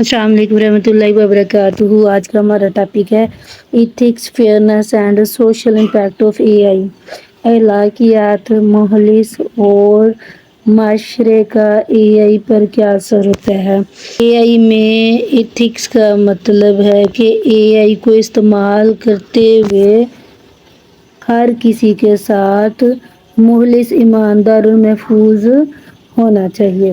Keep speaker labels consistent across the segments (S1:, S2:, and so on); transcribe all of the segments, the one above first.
S1: السلام علیکم ورحمۃ اللہ وبرکاتہ۔ آج کا ہمارا ٹاپک ہے ethics, fairness and social impact of A I. اخلاقیات، مخلص اور معاشرے کا اے آئی پر کیا اثر ہوتا ہے۔ اے آئی میں ایتھکس کا مطلب ہے کہ اے آئی کو استعمال کرتے ہوئے ہر کسی کے ساتھ مخلص، ایماندار اور محفوظ ہونا چاہیے۔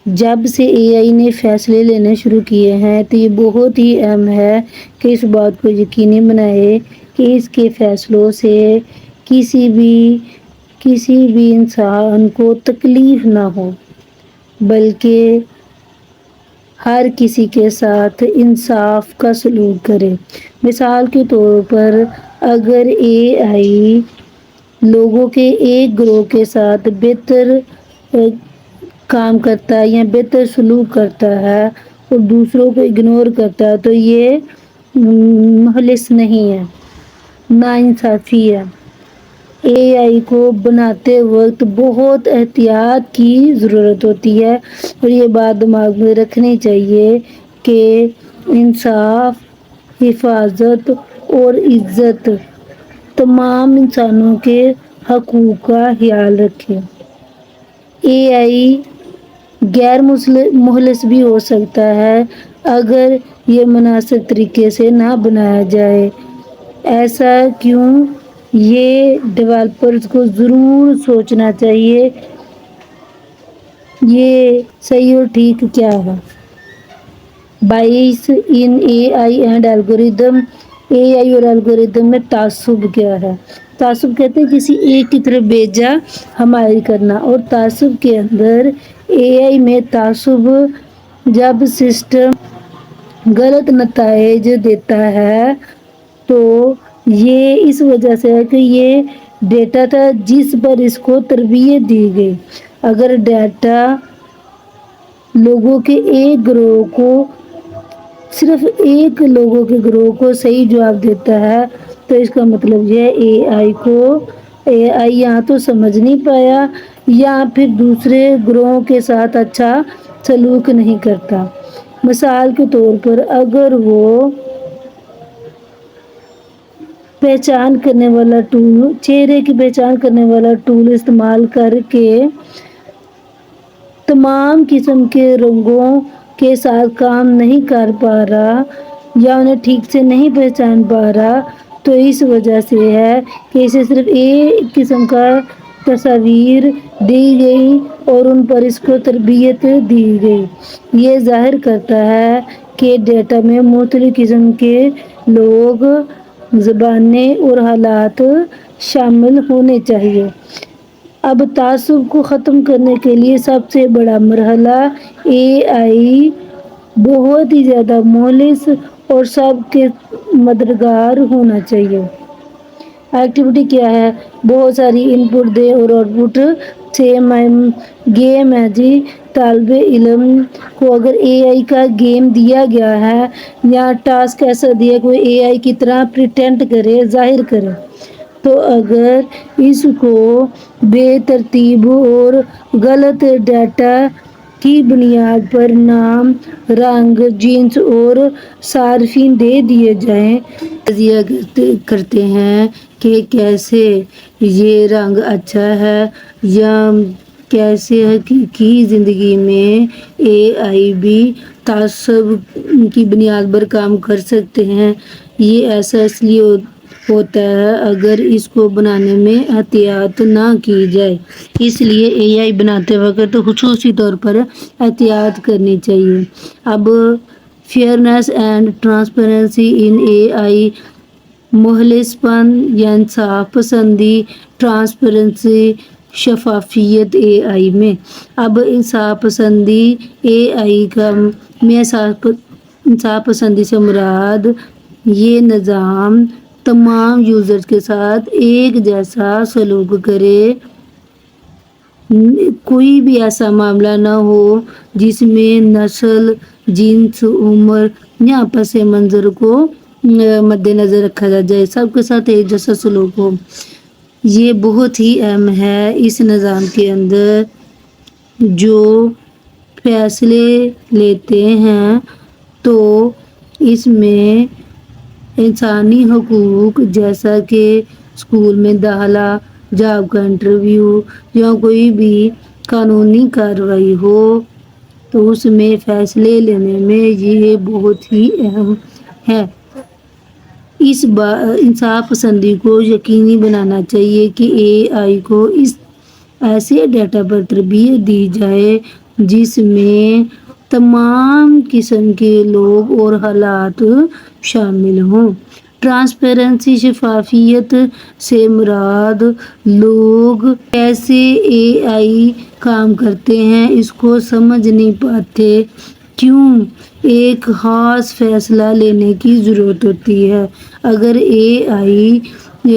S1: جب سے اے آئی نے فیصلے لینے شروع کیے ہیں تو یہ بہت ہی اہم ہے کہ اس بات کو یقینی بنائے کہ اس کے فیصلوں سے کسی بھی انسان کو تکلیف نہ ہو، بلکہ ہر کسی کے ساتھ انصاف کا سلوک کرے۔ مثال کے طور پر، اگر اے آئی لوگوں کے ایک گروہ کے ساتھ بہتر کام کرتا ہے یا بہتر سلوک کرتا ہے اور دوسروں کو اگنور کرتا ہے تو یہ مخلص نہیں ہے، ناانصافی ہے۔ اے آئی کو بناتے وقت بہت احتیاط کی ضرورت ہوتی ہے اور یہ بات دماغ میں رکھنی چاہیے کہ انصاف، حفاظت اور عزت تمام انسانوں کے حقوق کا خیال رکھے۔ اے آئی غیر مخلص بھی ہو سکتا ہے اگر یہ مناسب طریقے سے نہ بنایا جائے۔ ایسا کیوں؟ یہ ڈیولپرز کو ضرور سوچنا چاہیے یہ صحیح اور ٹھیک کیا ہے۔ بائیس ان اے آئی اینڈ الگورتھم۔ اے آئی اور الگورتھم میں تعصب کیا ہے؟ تعصب کہتے ہیں کسی ایک کی طرف بے جا حمایت کرنا، اور تعصب کے اندر اے آئی میں تعصب جب سسٹم غلط نتائج دیتا ہے تو یہ اس وجہ سے ہے کہ یہ ڈیٹا تھا جس پر اس کو تربیت دی گئی۔ اگر ڈیٹا لوگوں کے ایک گروہ کو صرف ایک لوگوں کے گروہ کو صحیح جواب دیتا ہے تو اس کا مطلب یہ اے آئی یا تو سمجھ نہیں پایا یا پھر دوسرے گروہوں کے ساتھ اچھا سلوک نہیں کرتا۔ مثال کے طور پر، اگر وہ پہچان کرنے والا ٹول، چہرے کی پہچان کرنے والا ٹول استعمال کر کے تمام قسم کے رنگوں کے ساتھ کام نہیں کر پا رہا یا انہیں ٹھیک سے نہیں پہچان پا رہا تو اس وجہ سے ہے کہ اسے صرف ایک قسم کا تصاویر دی گئی اور ان پر اس کو تربیت دی گئی۔ یہ ظاہر کرتا ہے کہ ڈیٹا میں مختلف قسم کے لوگ، زبانیں اور حالات شامل ہونے چاہیے۔ اب تعصب کو ختم کرنے کے لیے سب سے بڑا مرحلہ اے آئی بہت ہی زیادہ مخلص اور سب کے مددگار ہونا چاہیے۔ ایکٹیویٹی کیا ہے؟ بہت ساری ان پٹ دیں اور آؤٹ پٹ سے گیم ہے جی۔ طالب علم کو اگر اے آئی کا گیم دیا گیا ہے یا ٹاسک ایسا دیا کہ وہ اے آئی کی طرح پریٹینڈ کرے، ظاہر کرے، تو اگر اس کو بے ترتیب اور غلط ڈیٹا کی بنیاد پر نام، رنگ، جنس اور صارفین دے دیے جائیں، تجزیہ کرتے ہیں کہ کیسے یہ رنگ اچھا ہے یا کیسے حقیقی زندگی میں اے آئی بھی تعصب کی بنیاد پر کام کر سکتے ہیں۔ یہ ایسا اس لیے ہوتا ہے اگر اس کو بنانے میں احتیاط نہ کی جائے۔ اس لیے اے آئی بناتے وقت خصوصی طور پر احتیاط کرنی چاہیے۔ اب فیئرنیس اینڈ ٹرانسپیرنسی ان اے آئی۔ مخلص پن یا انصاف پسندی، ٹرانسپیرنسی، شفافیت اے آئی میں۔ اب انصاف پسندی اے آئی میں انصاف پسندی سے مراد یہ نظام تمام یوزرز کے ساتھ ایک جیسا سلوک کرے، کوئی بھی ایسا معاملہ نہ ہو جس میں نسل، جنس، عمر یا پس منظر کو مد نظر رکھا جائے، سب کے ساتھ ایک جیسا سلوک ہو۔ یہ بہت ہی اہم ہے اس نظام کے اندر جو فیصلے لیتے ہیں تو اس میں انسانی حقوق جیسا کہ اسکول میں داخلہ، جاب کا انٹرویو یا کوئی بھی قانونی کارروائی ہو تو اس میں فیصلے لینے میں یہ بہت ہی اہم ہے۔ اس انصاف پسندی کو یقینی بنانا چاہیے کہ اے آئی کو اس ایسے ڈیٹا پر تربیت دی جائے جس میں تمام قسم کے لوگ اور حالات شامل ہوں۔ ٹرانسپیرنسی، شفافیت سے مراد لوگ کیسے اے آئی کام کرتے ہیں اس کو سمجھ نہیں پاتے، کیوں ایک خاص فیصلہ لینے کی ضرورت ہوتی ہے۔ اگر اے آئی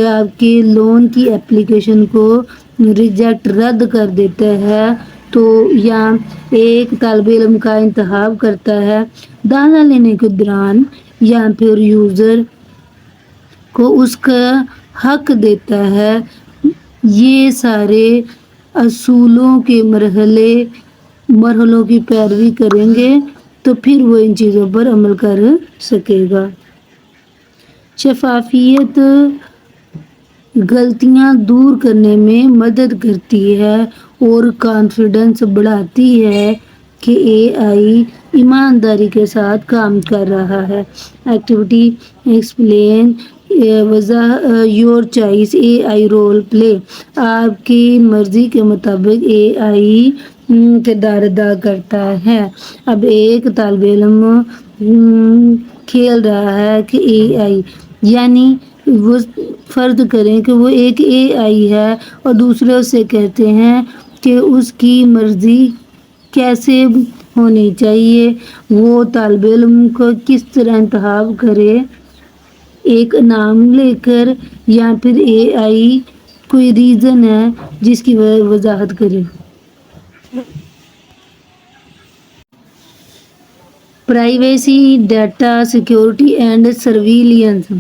S1: آپ کے لون کی اپلیکیشن کو رد کر دیتا ہے تو یا ایک طالب علم کا انتخاب کرتا ہے داخلہ لینے کے دوران یا پھر یوزر کو اس کا حق دیتا ہے، یہ سارے اصولوں کے مرحلوں کی پیروی کریں گے تو پھر وہ ان چیزوں پر عمل کر سکے گا۔ شفافیت غلطیاں دور کرنے میں مدد کرتی ہے اور کانفیڈنس بڑھاتی ہے کہ اے آئی ایمانداری کے ساتھ کام کر رہا ہے۔ Activity explain your choice AI role play پلے۔ آپ کی مرضی کے مطابق اے آئی کردار ادا کرتا ہے۔ اب ایک طالب علم کھیل رہا ہے کہ اے آئی، یعنی وہ فرض کریں کہ وہ ایک اے آئی ہے اور دوسرے اس سے کہتے ہیں کہ اس کی مرضی کیسے ہونی چاہیے، وہ طالب علم کو کس طرح انتخاب کرے، ایک نام لے کر یا پھر اے آئی کوئی ریزن ہے جس کی وضاحت کرے۔ Privacy, data security and surveillance.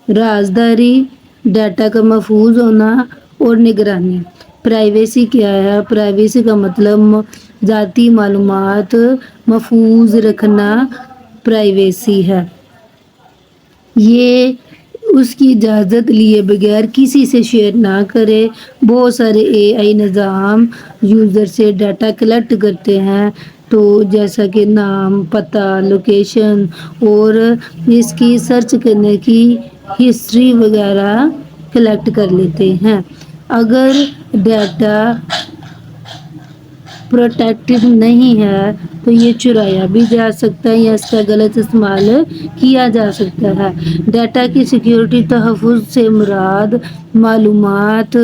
S1: رازداری، ڈیٹا کا محفوظ ہونا اور نگرانی۔ پرائیویسی کیا ہے؟ پرائیویسی کا مطلب ذاتی معلومات محفوظ رکھنا پرائیویسی ہے۔ یہ اس کی اجازت لیے بغیر کسی سے شیئر نہ کرے۔ بہت سارے اے آئی نظام یوزر سے ڈیٹا کلیکٹ کرتے ہیں تو جیسا کہ نام، پتہ، لوکیشن اور اس کی سرچ کرنے کی ہسٹری وغیرہ کلیکٹ کر لیتے ہیں۔ اگر ڈیٹا پروٹیکٹڈ نہیں ہے تو یہ چرایا بھی جا سکتا ہے یا اس کا غلط استعمال کیا جا سکتا ہے۔ ڈیٹا کی سیکیورٹی، تحفظ سے مراد معلومات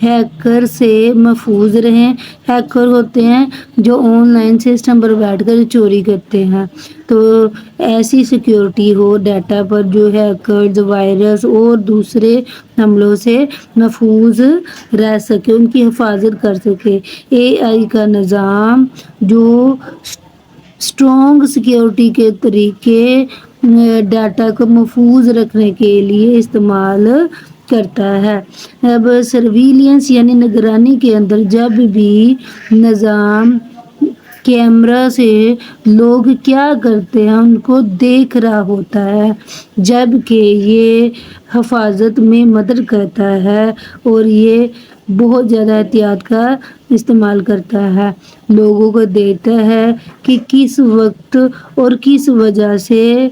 S1: ہیکر سے محفوظ رہیں۔ ہیکر ہوتے ہیں جو آن لائن سسٹم پر بیٹھ کر چوری کرتے ہیں، تو ایسی سیکیورٹی ہو ڈیٹا پر جو ہیکرز، وائرس اور دوسرے حملوں سے محفوظ رہ سکے، ان کی حفاظت کر سکے۔ اے آئی کا نظام جو اسٹرانگ سیکیورٹی کے طریقے ڈیٹا کو محفوظ رکھنے کے لیے استعمال کرتا ہے۔ اب سرویلنس یعنی نگرانی کے اندر جب بھی نظام کیمرہ سے لوگ کیا کرتے ہیں ان کو دیکھ رہا ہوتا ہے، جبکہ یہ حفاظت میں مدد کرتا ہے اور یہ بہت زیادہ احتیاط کا استعمال کرتا ہے، لوگوں کو دیکھتا ہے کہ کس وقت اور کس وجہ سے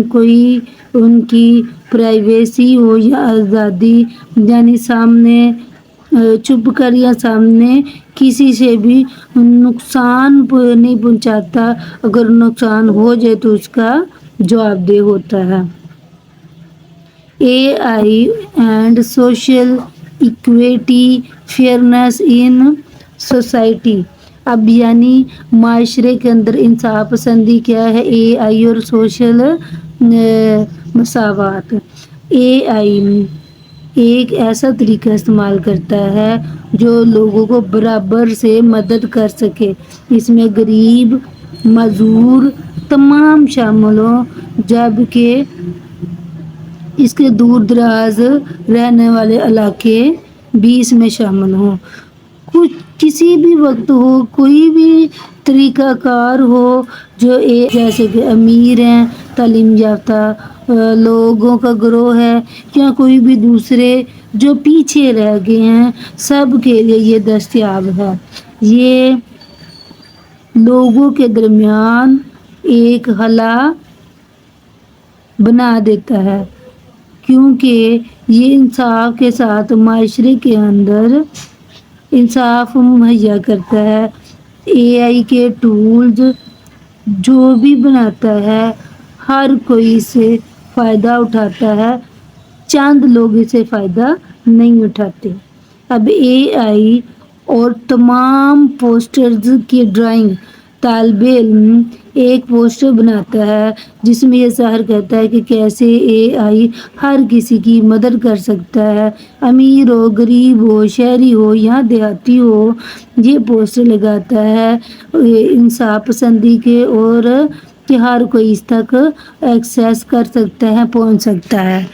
S1: کوئی ان کی پرائیویسی ہو یا آزادی، یعنی سامنے چھپ کر یا سامنے کسی سے بھی نقصان نہیں پہنچاتا، اگر نقصان ہو جائے تو اس کا جواب دہ ہوتا ہے۔ A I and social equity, fairness in society. اب یعنی معاشرے کے اندر انصاف پسندی کیا ہے؟ اے آئی اور سوشل مساوات۔ اے آئی ایک ایسا طریقہ استعمال کرتا ہے جو لوگوں کو برابر سے مدد کر سکے، اس میں غریب، معذور تمام شامل ہوں، جبکہ اس کے دور دراز رہنے والے علاقے بھی اس میں شامل ہوں۔ کسی بھی وقت ہو، کوئی بھی طریقہ کار ہو، جو جیسے کہ امیر ہیں، تعلیم یافتہ لوگوں کا گروہ ہے، یا کوئی بھی دوسرے جو پیچھے رہ گئے ہیں، سب کے لیے یہ دستیاب ہے۔ یہ لوگوں کے درمیان ایک خلا بنا دیتا ہے، کیونکہ یہ انصاف کے ساتھ معاشرے کے اندر انصاف مہیا کرتا ہے۔ اے آئی کے ٹولز جو بھی بناتا ہے، ہر کوئی اس سے فائدہ اٹھاتا ہے، چند لوگ اس سے فائدہ نہیں اٹھاتے۔ اب اے آئی اور تمام پوسٹرز کی ڈرائنگ، طالب علم ایک پوسٹر بناتا ہے جس میں یہ ظاہر کرتا ہے کہ کیسے اے آئی ہر کسی کی مدد کر سکتا ہے، امیر ہو، غریب ہو، شہری ہو یا دیہاتی ہو۔ یہ پوسٹر لگاتا ہے انصاف پسندی کے، اور کہ ہر کوئی اس تک ایکسیس کر سکتا ہے، پہنچ سکتا ہے۔